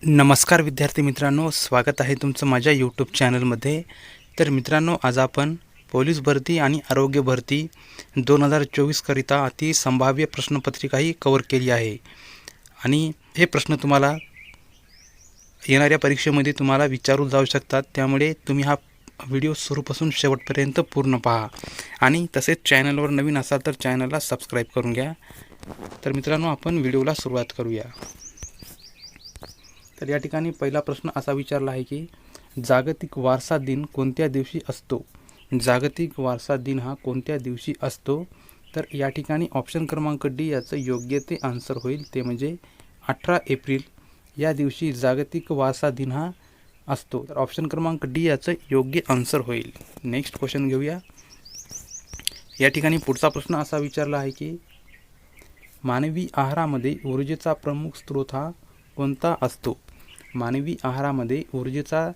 नमस्कार विद्यार्थी मित्रांनो, स्वागत आहे तुमचं माझ्या यूट्यूब चॅनलमध्ये. तर मित्रांनो, आज आपण पोलीस भरती आणि आरोग्य भरती 2024 करिता अति संभाव्य प्रश्नपत्रिकाही कव्हर केली आहे. आणि हे प्रश्न तुम्हाला येणाऱ्या परीक्षेमध्ये तुम्हाला विचारू जाऊ शकतात. त्यामुळे तुम्ही हा व्हिडिओ सुरूपासून शेवटपर्यंत पूर्ण पहा. आणि तसेच चॅनलवर नवीन असाल तर चॅनलला सबस्क्राईब करून घ्या. तर मित्रांनो, आपण व्हिडिओला सुरुवात करूया. तर या ठिकाणी पहिला प्रश्न असा विचारला आहे की जागतिक वारसा दिन कोणत्या दिवशी असतो? जागतिक वारसा दिन हा कोणत्या दिवशी असतो? तर या ठिकाणी ऑप्शन क्रमांक डी याचं योग्य ते आन्सर होईल, ते म्हणजे 18 एप्रिल या दिवशी जागतिक वारसा दिन हा असतो. तर ऑप्शन क्रमांक डी याचं योग्य आन्सर होईल. नेक्स्ट क्वेश्चन घेऊया. या ठिकाणी पुढचा प्रश्न असा विचारला आहे की मानवी आहारामध्ये ऊर्जेचा प्रमुख स्रोत हा कोणता असतो? मानवी आहारामध्ये ऊर्जेचा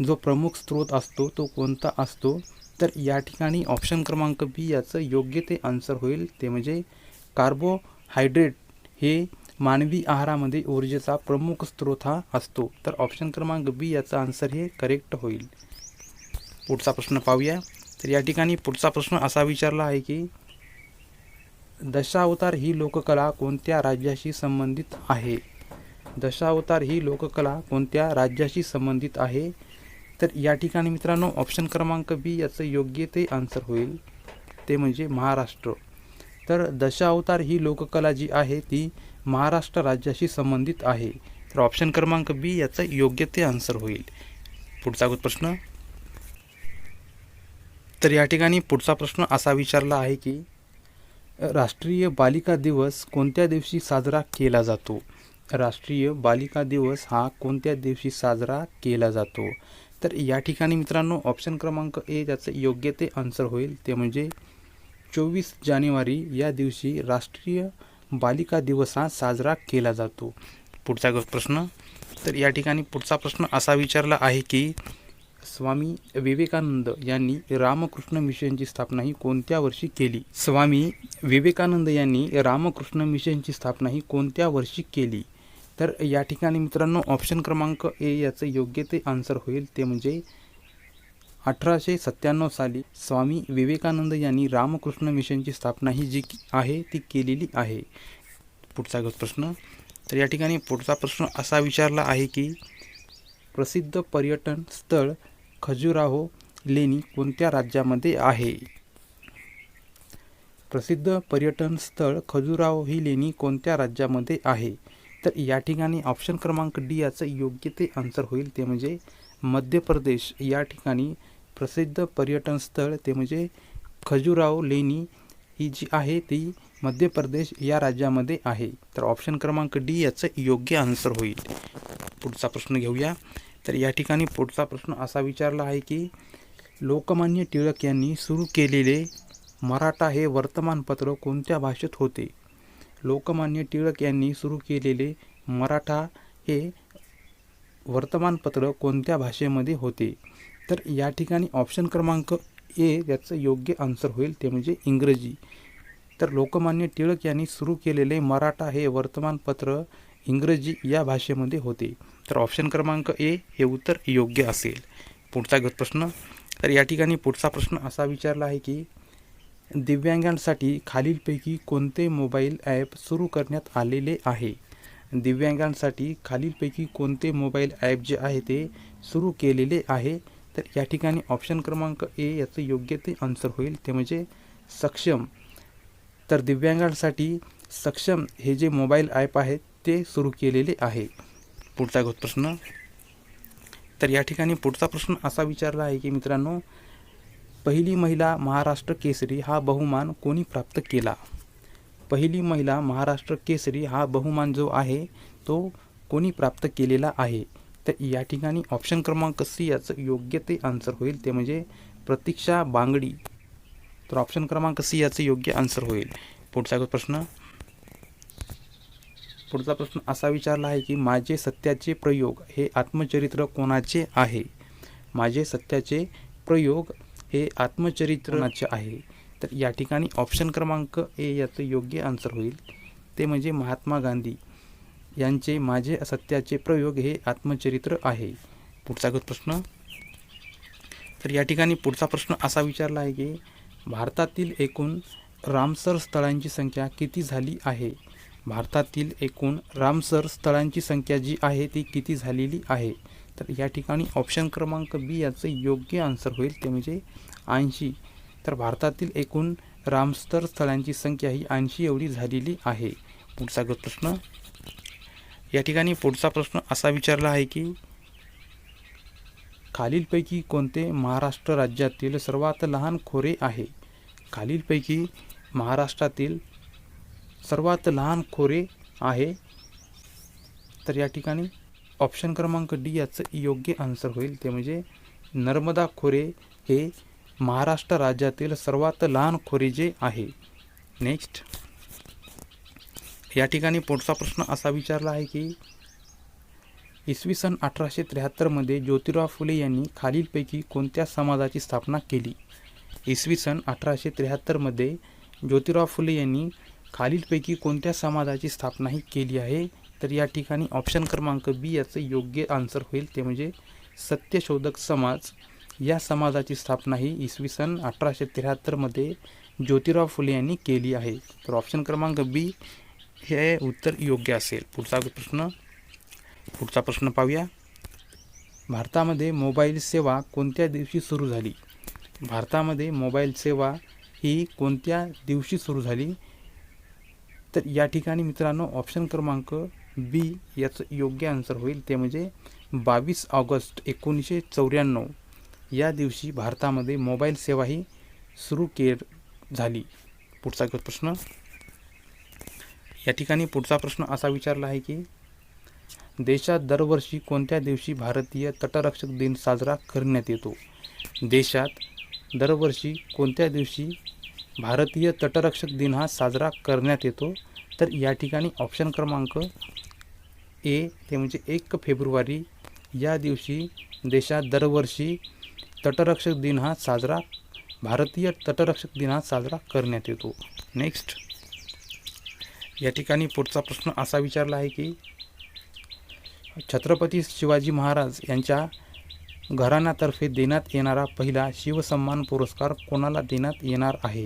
जो प्रमुख स्रोत असतो तो कोणता असतो? तर या ठिकाणी ऑप्शन क्रमांक बी याचं योग्य ते आन्सर होईल, ते म्हणजे कार्बोहायड्रेट हे मानवी आहारामध्ये ऊर्जेचा प्रमुख स्रोत हा असतो. तर ऑप्शन क्रमांक बी याचं आन्सर हे करेक्ट होईल. पुढचा प्रश्न पाहूया. तर या ठिकाणी पुढचा प्रश्न असा विचारला आहे की दशावतार ही लोककला कोणत्या राज्याशी संबंधित आहे? दशावतार ही लोककला कोणत्या राज्याशी संबंधित आहे? तर या ठिकाणी मित्रांनो ऑप्शन क्रमांक बी याचं योग्य ते आन्सर होईल, ते म्हणजे महाराष्ट्र. तर दशावतार ही लोककला जी आहे ती महाराष्ट्र राज्याशी संबंधित आहे. तर ऑप्शन क्रमांक बी याचं योग्य ते आन्सर होईल. पुढचा प्रश्न. तर या ठिकाणी पुढचा प्रश्न असा विचारला आहे की राष्ट्रीय बालिका दिवस कोणत्या दिवशी साजरा केला जातो? राष्ट्रीय बालिका दिवस हा कोणत्या दिवशी साजरा केला जातो? तर या ठिकाणी मित्रांनो ऑप्शन क्रमांक ए याचं योग्य ते आन्सर होईल, ते म्हणजे 24 जानेवारी या दिवशी राष्ट्रीय बालिका दिवस हा साजरा केला जातो. पुढचा प्रश्न. तर या ठिकाणी पुढचा प्रश्न असा विचारला आहे की स्वामी विवेकानंद यांनी रामकृष्ण मिशनची स्थापना ही कोणत्या वर्षी केली? स्वामी विवेकानंद यांनी रामकृष्ण मिशनची स्थापना ही कोणत्या वर्षी केली? तर या ठिकाणी मित्रांनो ऑप्शन क्रमांक ए याचं योग्य ते आन्सर होईल, ते म्हणजे 1897 साली स्वामी विवेकानंद यांनी रामकृष्ण मिशनची स्थापना ही जी आहे ती केलेली आहे. पुढचा प्रश्न. तर या ठिकाणी पुढचा प्रश्न असा विचारला आहे की प्रसिद्ध पर्यटन स्थळ खजुराहो लेणी कोणत्या राज्यामध्ये आहे? प्रसिद्ध पर्यटन स्थळ खजुराहो ही लेणी कोणत्या राज्यामध्ये आहे? तर या ठिकाणी ऑप्शन क्रमांक डी याचं योग्य ते आन्सर होईल, ते म्हणजे मध्य प्रदेश या ठिकाणी प्रसिद्ध पर्यटन स्थळ ते म्हणजे खजुराहो लेणी ही जी आहे ती मध्य प्रदेश या राज्यामध्ये आहे. तर ऑप्शन क्रमांक डी याचं योग्य आन्सर होईल. पुढचा प्रश्न घेऊया. तर या ठिकाणी पुढचा प्रश्न असा विचारला आहे की लोकमान्य टिळक यांनी सुरू केलेले मराठा हे वर्तमानपत्र कोणत्या भाषेत होते? लोकमान्य टिळक यांनी सुरू केलेले मराठा हे वर्तमानपत्र कोणत्या भाषेमध्ये होते? तर या ठिकाणी ऑप्शन क्रमांक ए याचं योग्य आन्सर होईल, ते म्हणजे इंग्रजी. तर लोकमान्य टिळक यांनी सुरू केलेले मराठा हे वर्तमानपत्र इंग्रजी या भाषेमध्ये होते. तर ऑप्शन क्रमांक ए हे उत्तर योग्य असेल. पुढचा प्रश्न. तर या ठिकाणी पुढचा प्रश्न असा विचारला आहे की दिव्यांगांसाठी खालीलपैकी कोणते मोबाईल ॲप सुरू करण्यात आलेले आहे? दिव्यांगांसाठी खालीलपैकी कोणते मोबाईल ॲप जे आहे ते सुरू केलेले आहे? तर या ठिकाणी ऑप्शन क्रमांक ए याचं योग्य ते आन्सर होईल, ते म्हणजे सक्षम. तर दिव्यांगांसाठी सक्षम हे जे मोबाईल ॲप आहेत ते सुरू केलेले आहे. पुढचा प्रश्न. तर या ठिकाणी पुढचा प्रश्न असा विचारला आहे की मित्रांनो पहिली महिला महाराष्ट्र केसरी हा बहुमान कोणी प्राप्त केला? पहिली महिला महाराष्ट्र केसरी हा बहुमान जो आहे तो कोणी प्राप्त केलेला आहे? तर या ठिकाणी ऑप्शन क्रमांक सी याचं योग्य ते आन्सर होईल, ते म्हणजे प्रतीक्षा बांगडी. तर ऑप्शन क्रमांक सी याचं योग्य आन्सर होईल. पुढचा प्रश्न. पुढचा प्रश्न असा विचारला आहे की माझे सत्याचे प्रयोग हे आत्मचरित्र कोणाचे आहे? माझे सत्याचे प्रयोग हे आत्मचरित्र कोणाचे आहे? तर या ठिकाणी ऑप्शन क्रमांक ए याचं योग्य आन्सर होईल, ते म्हणजे महात्मा गांधी. यांचे माझे सत्याचे प्रयोग हे आत्मचरित्र आहे. पुढचा प्रश्न. तर या ठिकाणी पुढचा प्रश्न असा विचारला आहे की भारतातील एकूण रामसर स्थळांची संख्या किती झाली आहे? भारतातील एकूण रामसर स्थळांची संख्या जी आहे ती किती झालेली आहे? तर या ठिकाणी ऑप्शन क्रमांक बी याचं योग्य आन्सर होईल, ते म्हणजे 80. तर भारतातील एकूण रामसर स्थळांची संख्या ही 80 एवढी झालेली आहे. पुढचा प्रश्न. या ठिकाणी पुढचा प्रश्न असा विचारला आहे की खालीलपैकी कोणते महाराष्ट्र राज्यातील सर्वात लहान खोरे आहे? खालीलपैकी महाराष्ट्रातील सर्वात लहान खोरे आहे? तर या ठिकाणी ऑप्शन क्रमांक डी याचं योग्य आन्सर होईल, ते म्हणजे नर्मदा खोरे हे महाराष्ट्र राज्यातील सर्वात लहान खोरे जे आहे. नेक्स्ट. या ठिकाणी पुढचा प्रश्न असा विचारला आहे की इसवी सन 1873 ज्योतिराव फुले यांनी खालीलपैकी कोणत्या समाजाची स्थापना केली? इसवी सन 1873 ज्योतिराव फुले यांनी खालीलपैकी कोणत्या समाजाची स्थापना ही केली आहे? तर या ठिकाणी ऑप्शन क्रमांक बी याचं योग्य आन्सर होईल, ते म्हणजे सत्यशोधक समाज या समाजाची स्थापना ही इसवी सन 1873 ज्योतिराव फुले यांनी केली आहे. तर ऑप्शन क्रमांक बी हे उत्तर योग्य असेल. पुढचा प्रश्न पाहूया. भारतामध्ये मोबाईल सेवा कोणत्या दिवशी सुरू झाली? भारतामध्ये मोबाईल सेवा ही कोणत्या दिवशी सुरू झाली? तर या ठिकाणी मित्रांनो ऑप्शन क्रमांक बी याचं योग्य आन्सर होईल, ते म्हणजे 22 ऑगस्ट 1994 या दिवशी भारतामध्ये मोबाईल सेवा ही सुरू झाली. पुढचा प्रश्न. या ठिकाणी पुढचा प्रश्न असा विचारला आहे की देशात दरवर्षी कोणत्या दिवशी भारतीय तटरक्षक दिन साजरा करण्यात येतो? देशात दरवर्षी कोणत्या दिवशी भारतीय तटरक्षक दिन हा साजरा करण्यात येतो? तर या ठिकाणी ऑप्शन क्रमांक ए ते म्हणजे 1 फेब्रुवारी या दिवशी देशात दरवर्षी तटरक्षक दिन हा भारतीय तटरक्षक दिन हा साजरा करण्यात येतो. नेक्स्ट. या ठिकाणी पुढचा प्रश्न असा विचारला आहे की छत्रपती शिवाजी महाराज यांच्या घराण्यातर्फे देण्यात येणारा पहिला शिवसन्मान पुरस्कार कोणाला देण्यात येणार आहे?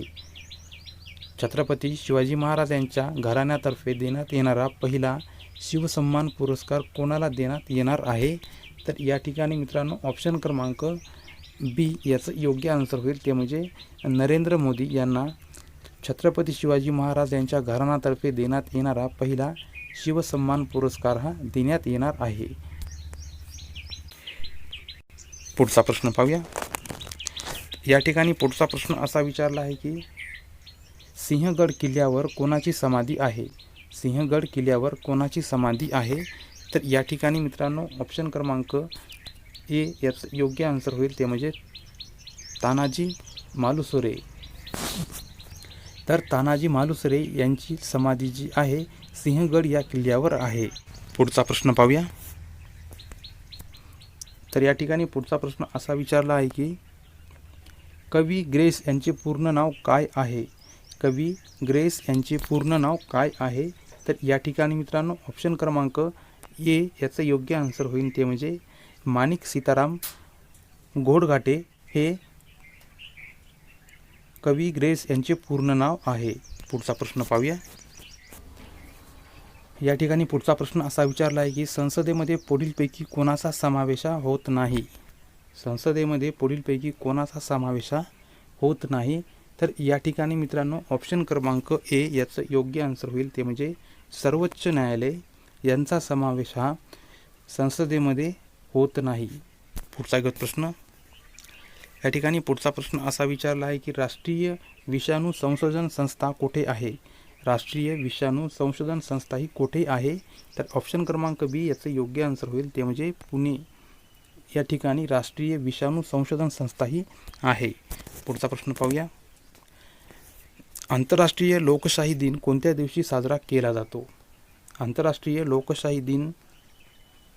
छत्रपती शिवाजी महाराज यांच्या घराण्यातर्फे देण्यात येणारा पहिला शिवसन्मान पुरस्कार कोणाला देण्यात येणार आहे? तर या ठिकाणी मित्रांनो ऑप्शन क्रमांक बी याचं योग्य आन्सर होईल, ते म्हणजे नरेंद्र मोदी यांना छत्रपती शिवाजी महाराज यांच्या घराण्यातर्फे देण्यात येणारा पहिला शिवसन्मान पुरस्कार हा देण्यात येणार आहे. पुढचा प्रश्न पाहूया. या ठिकाणी पुढचा प्रश्न असा विचारला आहे की सिंहगड किल्ल्यावर कोणाची समाधी आहे? सिंहगड किल्ल्यावर कोणाची समाधी आहे? तर या ठिकाणी मित्रांनो ऑप्शन क्रमांक ए याचं योग्य आन्सर होईल, ते म्हणजे तानाजी मालुसरे. तर तानाजी मालुसरे यांची समाधी जी आहे सिंहगड या किल्ल्यावर आहे. पुढचा प्रश्न पाहूया. तर या ठिकाणी पुढचा प्रश्न असा विचारला आहे की कवी ग्रेस यांचे पूर्ण नाव काय आहे? कवी ग्रेस यांचे पूर्ण नाव काय आहे? तर या ठिकाणी मित्रांनो ऑप्शन क्रमांक ए याचं योग्य आन्सर होईल, ते म्हणजे माणिक सीताराम घोडघाटे हे कवी ग्रेस यांचे पूर्ण नाव आहे. पुढचा प्रश्न पाहूया. या ठिकाणी पुढचा प्रश्न असा विचारला आहे की संसदेमध्ये पुढीलपैकी कोणाचा समावेश होत नाही? संसदेमध्ये पुढीलपैकी कोणाचा समावेश होत नाही? तर या ठिकाणी मित्रांनो ऑप्शन क्रमांक ए याचं योग्य आन्सर होईल, ते म्हणजे सर्वोच्च न्यायालय यांचा समावेश हा संसदेमध्ये होत नाही. पुढचा प्रश्न. या ठिकाणी पुढचा प्रश्न असा विचारला आहे की राष्ट्रीय विषाणू संशोधन संस्था कुठे आहे? राष्ट्रीय विषाणू संशोधन संस्था ही कुठे आहे? तर ऑप्शन क्रमांक बी याचं योग्य आन्सर होईल, ते म्हणजे पुणे या ठिकाणी राष्ट्रीय विषाणू संशोधन संस्था ही आहे. पुढचा प्रश्न पाहूया. आंतरराष्ट्रीय लोकशाही दिन कोणत्या दिवशी साजरा केला जातो? आंतरराष्ट्रीय लोकशाही दिन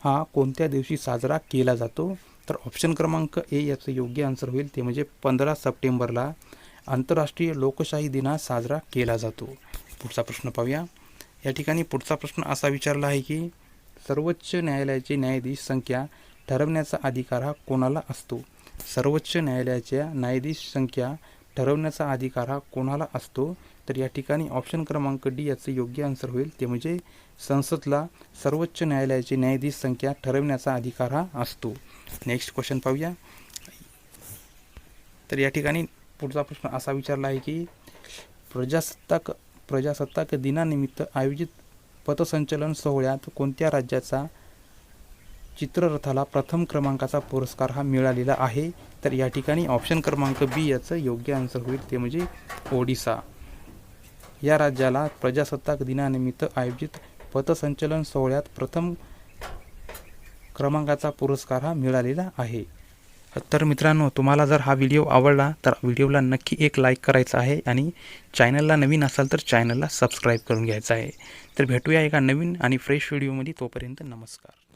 हा कोणत्या दिवशी साजरा केला जातो? तर ऑप्शन क्रमांक ए याचं योग्य आन्सर होईल, ते म्हणजे 15 सप्टेंबरला आंतरराष्ट्रीय लोकशाही दिन हा साजरा केला जातो. पुढचा प्रश्न पाहूया. या ठिकाणी पुढचा प्रश्न असा विचारला आहे की सर्वोच्च न्यायालयाची न्यायाधीश संख्या ठरवण्याचा अधिकार हा कोणाला असतो? सर्वोच्च न्यायालयाच्या न्यायाधीश संख्या ठरवण्याचा अधिकार हा कोणाला असतो? तर या ठिकाणी ऑप्शन क्रमांक डी याचं योग्य आन्सर होईल, ते म्हणजे संसदला सर्वोच्च न्यायालयाची न्यायाधीश संख्या ठरवण्याचा अधिकार हा असतो. नेक्स्ट क्वेश्चन पाहूया. तर या ठिकाणी पुढचा प्रश्न असा विचारला आहे की प्रजासत्ताक दिनानिमित्त आयोजित पथसंचलन सोहळ्यात कोणत्या राज्याचा चित्ररथाला प्रथम क्रमांकाचा पुरस्कार हा मिळालेला आहे? तर या ठिकाणी ऑप्शन क्रमांक बी याचं योग्य आन्सर होईल, ते म्हणजे ओडिसा. या राज्याला प्रजासत्ताक दिनानिमित्त आयोजित पथसंचलन सोहळ्यात प्रथम क्रमांकाचा पुरस्कार हा मिळालेला आहे. तर मित्रांनो, तुम्हाला जर हा व्हिडिओ आवडला तर व्हिडिओला नक्की एक लाईक करायचा आहे आणि चॅनलला नवीन असाल तर चॅनलला सबस्क्राईब करून घ्यायचं आहे. तर भेटूया एका नवीन आणि फ्रेश व्हिडिओमध्ये. तोपर्यंत नमस्कार.